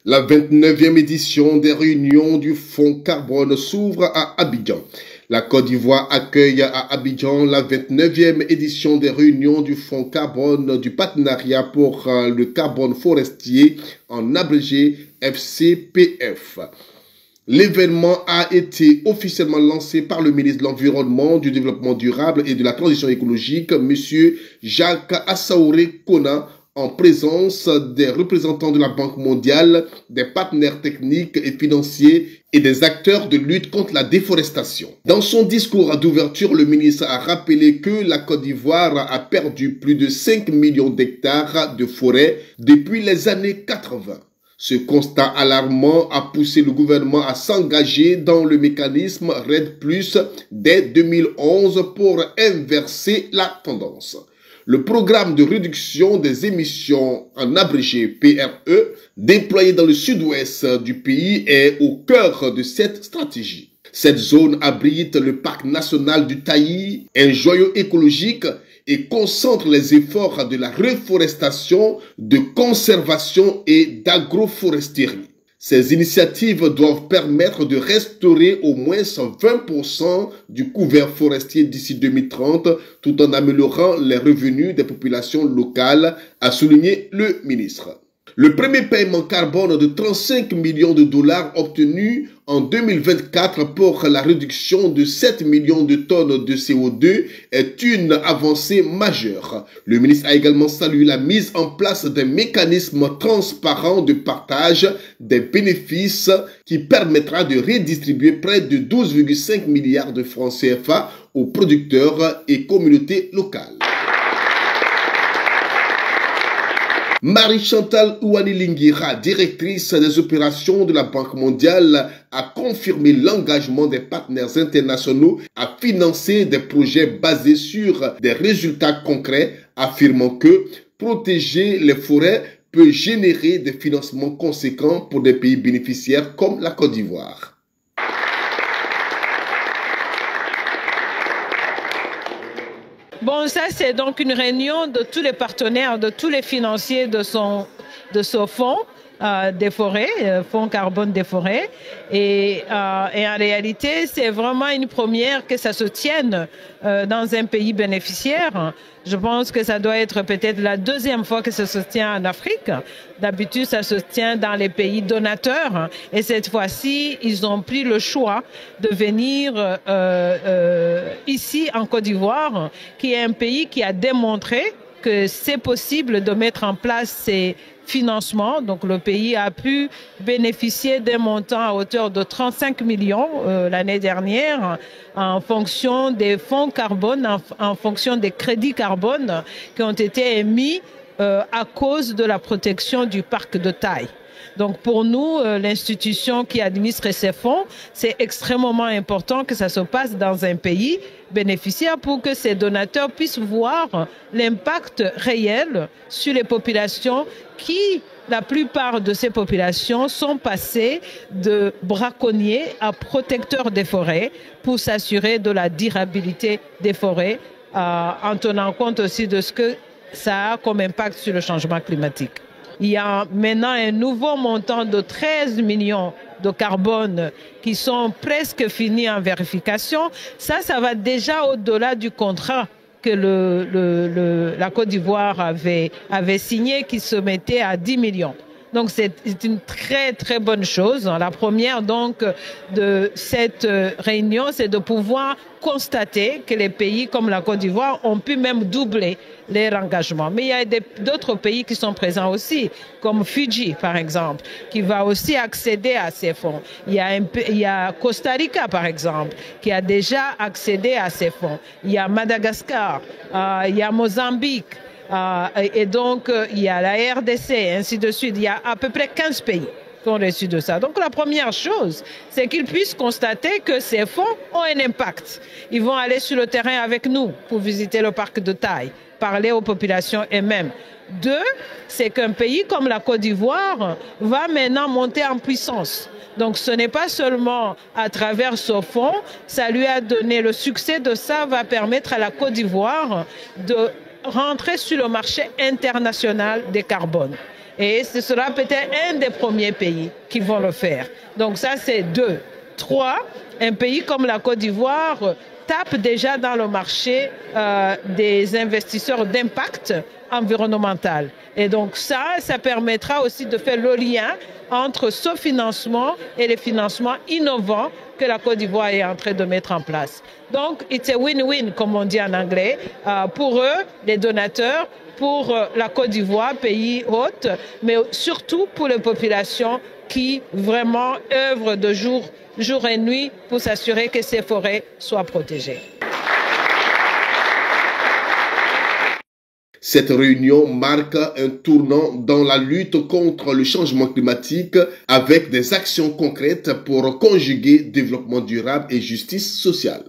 La 29e édition des réunions du Fonds Carbone s'ouvre à Abidjan. La Côte d'Ivoire accueille à Abidjan la 29e édition des réunions du Fonds Carbone du Partenariat pour le Carbone Forestier, en abrégé FCPF. L'événement a été officiellement lancé par le ministre de l'Environnement, du Développement durable et de la Transition écologique, M. Jacques Assaouré Kona, en présence des représentants de la Banque mondiale, des partenaires techniques et financiers et des acteurs de lutte contre la déforestation. Dans son discours d'ouverture, le ministre a rappelé que la Côte d'Ivoire a perdu plus de 5 millions d'hectares de forêt depuis les années 80. Ce constat alarmant a poussé le gouvernement à s'engager dans le mécanisme REDD+, dès 2011 pour inverser la tendance. Le programme de réduction des émissions, en abrégé PRE, déployé dans le sud-ouest du pays est au cœur de cette stratégie. Cette zone abrite le parc national du Taï, un joyau écologique, et concentre les efforts de la reforestation, de conservation et d'agroforesterie. Ces initiatives doivent permettre de restaurer au moins 20% du couvert forestier d'ici 2030, tout en améliorant les revenus des populations locales, a souligné le ministre. Le premier paiement carbone de 35 millions de dollars obtenu en 2024 pour la réduction de 7 millions de tonnes de CO2 est une avancée majeure. Le ministre a également salué la mise en place d'un mécanisme transparent de partage des bénéfices qui permettra de redistribuer près de 12,5 milliards de francs CFA aux producteurs et communautés locales. Marie-Chantal Ouani-Linguira, directrice des opérations de la Banque mondiale, a confirmé l'engagement des partenaires internationaux à financer des projets basés sur des résultats concrets, affirmant que protéger les forêts peut générer des financements conséquents pour des pays bénéficiaires comme la Côte d'Ivoire. Bon, ça c'est donc une réunion de tous les partenaires, de tous les financiers de ce fonds des forêts, fonds carbone des forêts. Et en réalité, c'est vraiment une première que ça se tienne dans un pays bénéficiaire. Je pense que ça doit être peut-être la deuxième fois que ça se tient en Afrique. D'habitude, ça se tient dans les pays donateurs. Et cette fois-ci, ils ont pris le choix de venir ici en Côte d'Ivoire, qui est un pays qui a démontré que c'est possible de mettre en place ces financements. Donc le pays a pu bénéficier d'un montant à hauteur de 35 millions l'année dernière en fonction des fonds carbone, en fonction des crédits carbone qui ont été émis à cause de la protection du parc de Taï. Donc pour nous, l'institution qui administre ces fonds, c'est extrêmement important que ça se passe dans un pays bénéficiaire pour que ces donateurs puissent voir l'impact réel sur les populations qui, la plupart de ces populations, sont passées de braconniers à protecteurs des forêts pour s'assurer de la durabilité des forêts en tenant compte aussi de ce que ça a comme impact sur le changement climatique. Il y a maintenant un nouveau montant de 13 millions de carbone qui sont presque finis en vérification. Ça va déjà au-delà du contrat que la Côte d'Ivoire avait signé qui se mettait à 10 millions. Donc c'est une très très bonne chose. La première donc de cette réunion, c'est de pouvoir constater que les pays comme la Côte d'Ivoire ont pu même doubler leur engagement. Mais il y a d'autres pays qui sont présents aussi, comme Fidji par exemple, qui va aussi accéder à ces fonds. Il y a Costa Rica par exemple, qui a déjà accédé à ces fonds. Il y a Madagascar, il y a Mozambique. Et donc, il y a la RDC, ainsi de suite. Il y a à peu près 15 pays qui ont reçu de ça. Donc, la première chose, c'est qu'ils puissent constater que ces fonds ont un impact. Ils vont aller sur le terrain avec nous pour visiter le parc de Taï, parler aux populations elles-mêmes. Deux, c'est qu'un pays comme la Côte d'Ivoire va maintenant monter en puissance. Donc, ce n'est pas seulement à travers ce fonds, ça lui a donné le succès de ça, va permettre à la Côte d'Ivoire de rentrer sur le marché international des carbones. Et ce sera peut-être un des premiers pays qui vont le faire. Donc ça, c'est 2. 3, un pays comme la Côte d'Ivoire tape déjà dans le marché des investisseurs d'impact environnemental. Et donc ça permettra aussi de faire le lien entre ce financement et les financements innovants que la Côte d'Ivoire est en train de mettre en place. Donc, it's a win-win, comme on dit en anglais, pour eux, les donateurs, pour la Côte d'Ivoire, pays hôte, mais surtout pour les populations qui vraiment œuvrent de jour et nuit pour s'assurer que ces forêts soient protégées. Cette réunion marque un tournant dans la lutte contre le changement climatique avec des actions concrètes pour conjuguer développement durable et justice sociale.